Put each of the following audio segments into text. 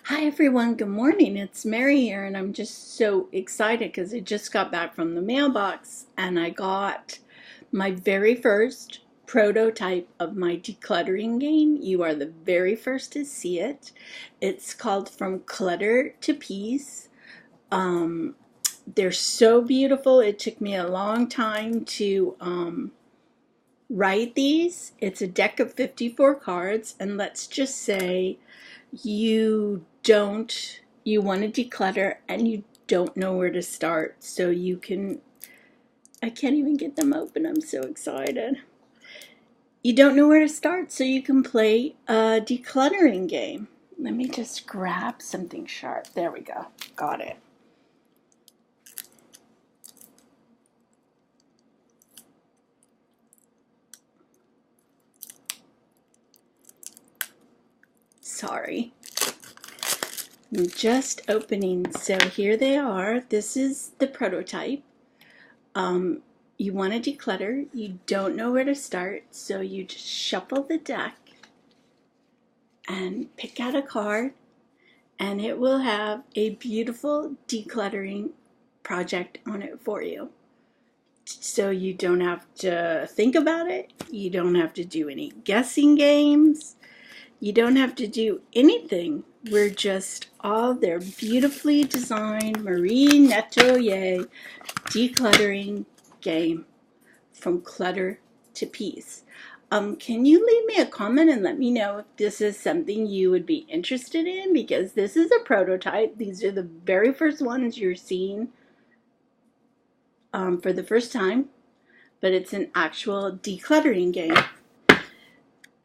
Hi everyone, good morning. It's Mary here, and I'm just so excited because I just got back from the mailbox and I got my very first prototype of my decluttering game. You are the very first to see it. It's called From Clutter to Peace. Um, they're so beautiful. It took me a long time to write these. It's a deck of 54 cards, and let's just say you want to declutter and you don't know where to start, so you can, I can't even get them open, I'm so excited. You don't know where to start, so you can play a decluttering game. Let me just grab something sharp. There we go, got it. Sorry, I'm just opening. So here they are. This is the prototype. You want to declutter, you don't know where to start, so you just shuffle the deck and pick out a card, and it will have a beautiful decluttering project on it for you. So you don't have to think about it, you don't have to do any guessing games, you don't have to do anything. We're just all their beautifully designed Marie Nettoyer decluttering game, From Clutter to Peace. Can you leave me a comment and let me know if this is something you would be interested in? Because this is a prototype. These are the very first ones you're seeing for the first time, but it's an actual decluttering game.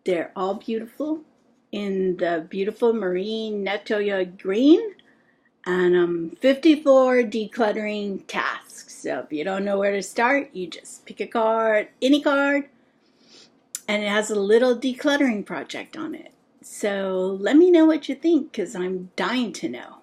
They're all beautiful in the beautiful marine Nettoya green, and 54 decluttering tasks. So if you don't know where to start, you just pick a card, any card, and it has a little decluttering project on it. So let me know what you think, because I'm dying to know.